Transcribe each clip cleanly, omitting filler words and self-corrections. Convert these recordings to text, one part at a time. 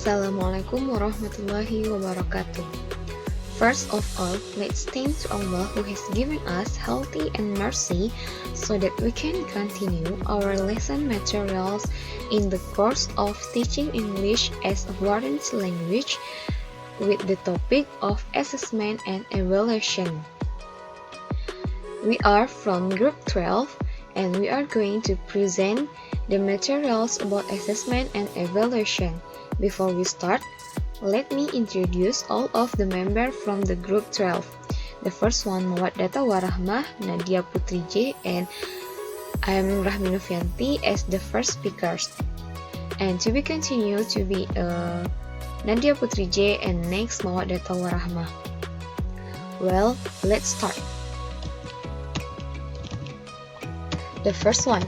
Assalamualaikum warahmatullahi wabarakatuh. First of all, let's thank to Allah who has given us healthy and mercy so that we can continue our lesson materials in the course of teaching English as a foreign language with the topic of assessment and evaluation. We are from group 12 and we are going to present the materials about assessment and evaluation. Before we start, let me introduce all of the members from the group 12. The first one, Mawaddatawwarahmah, Nadya Putri J, and I am Rahmi Novianti as the first speakers. And to be continued to be Nadya Putri J and next Mawaddatawwarahmah. Well, let's start. The first one,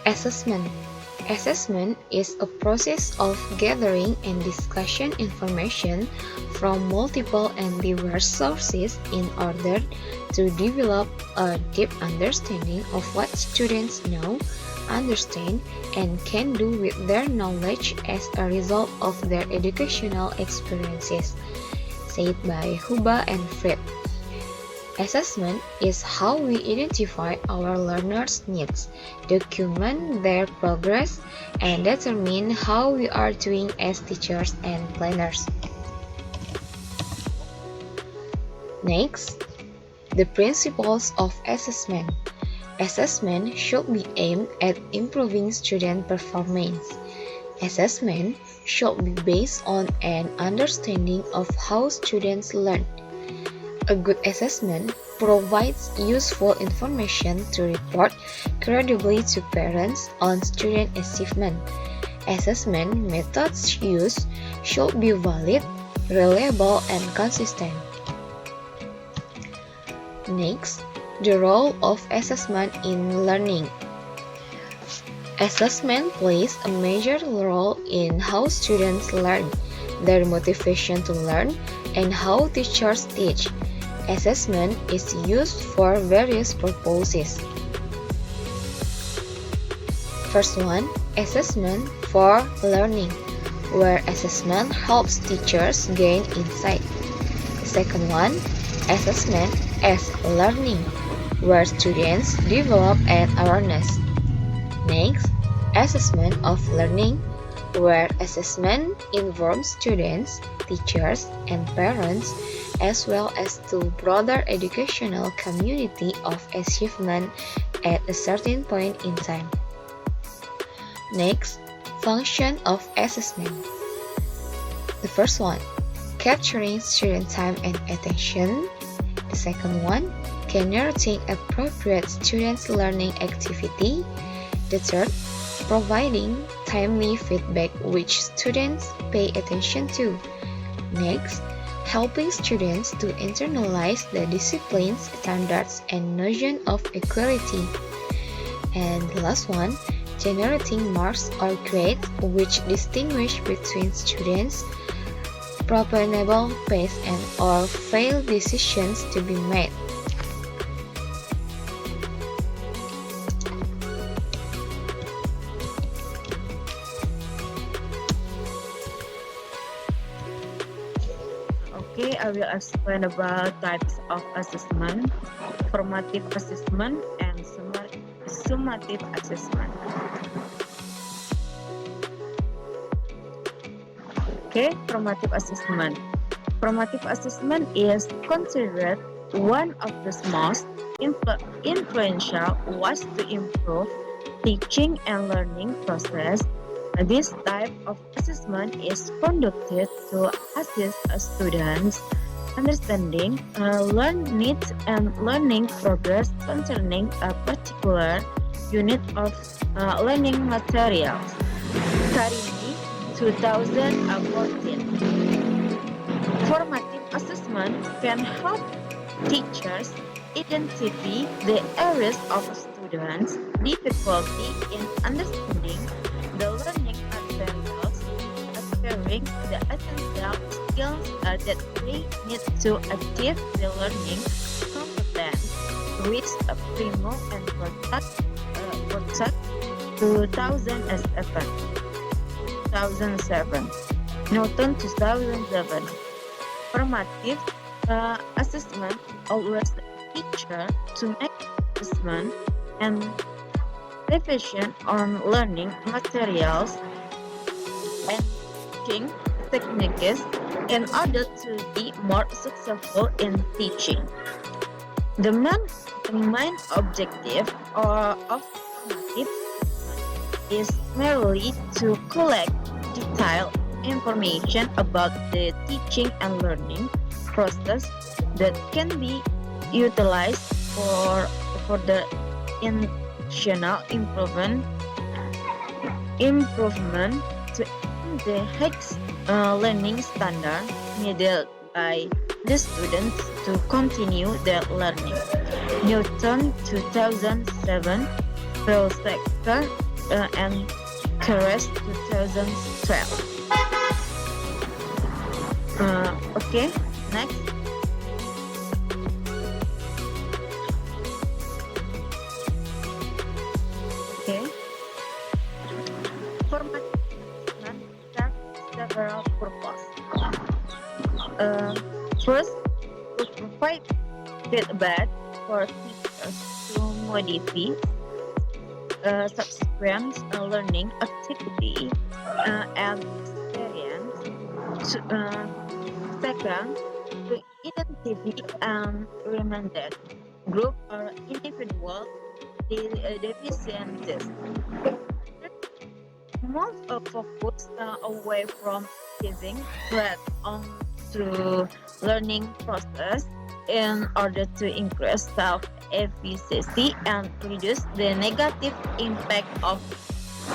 assessment. Assessment is a process of gathering and discussion information from multiple and diverse sources in order to develop a deep understanding of what students know, understand, and can do with their knowledge as a result of their educational experiences, said by Huba and Fred. Assessment is how we identify our learners' needs, document their progress, and determine how we are doing as teachers and planners. Next, the principles of assessment. Assessment should be aimed at improving student performance. Assessment should be based on an understanding of how students learn. A good assessment provides useful information to report credibly to parents on student achievement. Assessment methods used should be valid, reliable, and consistent. Next, the role of assessment in learning. Assessment plays a major role in how students learn, their motivation to learn, and how teachers teach. Assessment is used for various purposes. First one, assessment for learning, where assessment helps teachers gain insight. The second one, assessment as learning, where students develop an awareness. Next, assessment of learning, where assessment involves students, teachers, and parents, as well as to broader educational community of achievement at a certain point in time. Next, function of assessment. The first one, capturing student time and attention. The second one, generating appropriate students' learning activity. The third, providing timely feedback which students pay attention to. Next, helping students to internalize the discipline's standards and notion of equality. And the last one, generating marks or grades which distinguish between students' proponable pace and or fail decisions to be made. Okay, I will explain about types of assessment, formative assessment, and summative assessment. Okay, formative assessment. Formative assessment is considered one of the most influential ways to improve teaching and learning process. This type of assessment is conducted to assist a student's understanding, learn needs, and learning progress concerning a particular unit of learning materials. Karimi, 2014. Formative assessment can help teachers identify the areas of students' difficulty in understanding the learning materials, acquiring the essential skills that they need to achieve the learning competence, which primo and protect 2007. 2007. Newton 2007. Formative assessment allows the teacher to make assessment and revision on learning materials and teaching techniques in order to be more successful in teaching. The main objective of formative assessment is merely to collect detailed information about the teaching and learning process that can be utilized for the intentional improvement to the highest learning standard needed by the students to continue their learning. Newton 2007, Prospector and Keres 2012. Okay, next. Okay. Format assessment serves several purposes. First, to provide feedback for teachers to modify subsequent learning activity and experience. Second, to identify and recommended group or individual deficiencies. Move a focus away from giving threat on to learning process in order to increase self-efficacy and reduce the negative impact of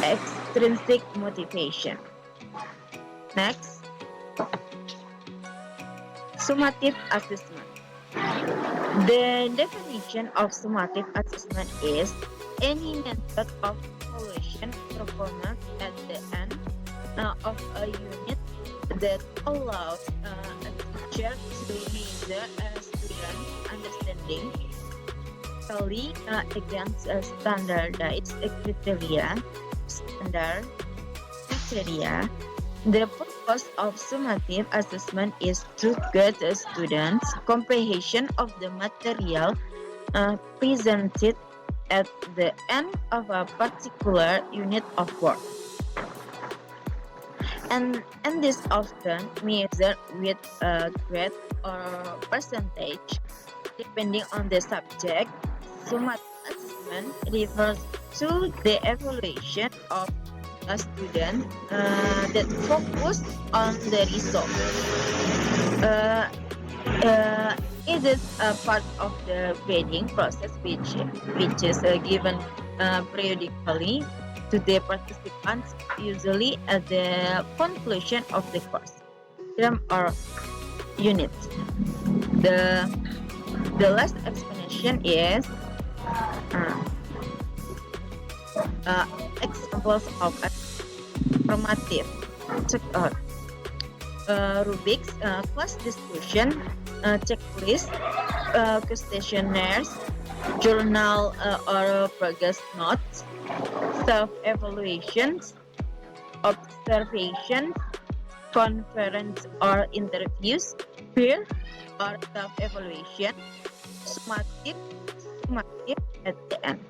extrinsic motivation. Next, summative assessment. The definition of summative assessment is any method of evaluation performance at the end of a unit that allows a teacher to measure a student's understanding against a standardized criteria. The purpose of summative assessment is to gauge a student's comprehension of the material presented at the end of a particular unit of work. And this often measured with a grade or percentage depending on the subject. Summative assessment refers to the evaluation of a student that focus on the result. It is a part of the grading process which is given periodically to the participants, usually at the conclusion of the course, term or unit. The last explanation is examples of formative. Check out rubrics, class discussion, checklist, questionnaires, journal or progress notes, self-evaluations, observations, conference or interviews, peer or self-evaluation, summative at the end.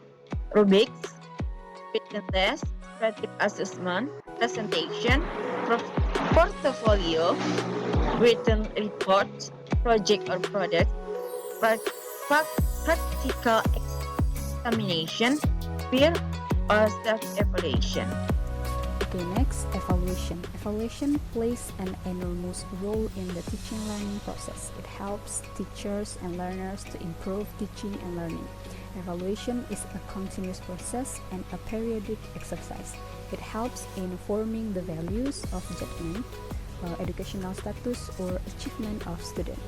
Rubrics, written test, creative assessment, presentation, portfolio, written report, project or product, practical examination, peer or self-evaluation. Okay, next, evaluation. Evaluation plays an enormous role in the teaching learning process. It helps teachers and learners to improve teaching and learning. Evaluation is a continuous process and a periodic exercise. It helps in forming the values of judgment, educational status, or achievement of student.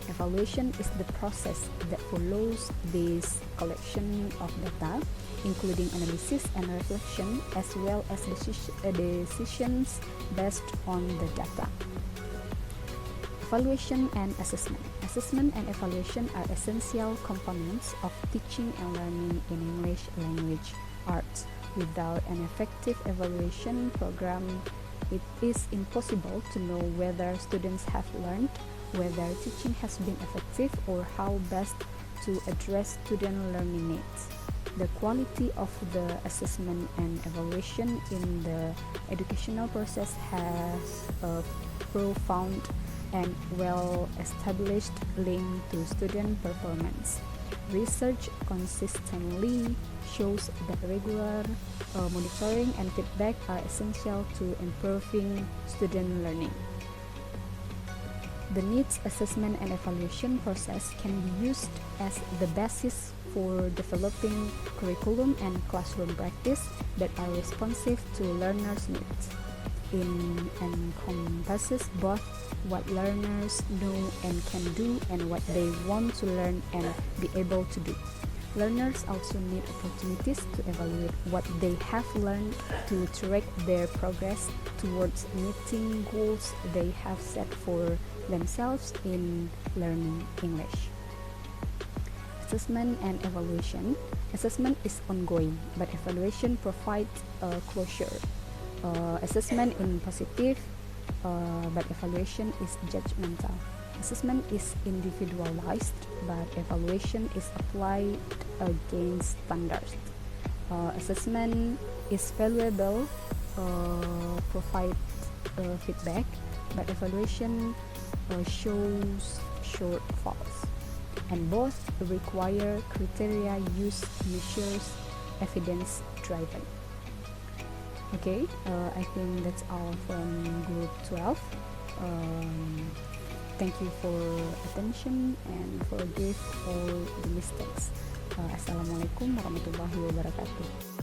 Evaluation is the process that follows this collection of data, including analysis and reflection, as well as decisions based on the data. Evaluation and assessment. Assessment and evaluation are essential components of teaching and learning in English language arts. Without an effective evaluation program, it is impossible to know whether students have learned, whether teaching has been effective, or how best to address student learning needs. The quality of the assessment and evaluation in the educational process has a profound and well-established link to student performance. Research consistently shows that regular monitoring and feedback are essential to improving student learning. The needs assessment and evaluation process can be used as the basis for developing curriculum and classroom practice that are responsive to learners' needs. It encompasses both what learners know and can do and what they want to learn and be able to do. Learners also need opportunities to evaluate what they have learned to track their progress towards meeting goals they have set for themselves in learning English. Assessment and evaluation. Assessment is ongoing, but evaluation provides a closure. Assessment is positive, but evaluation is judgmental. Assessment is individualized, but evaluation is applied against standards. Assessment is valuable, provide feedback, but evaluation shows shortfalls. And both require criteria used measures evidence-driven. Okay, I think that's all from group 12. Thank you for attention and forgive all the mistakes. Assalamualaikum warahmatullahi wabarakatuh.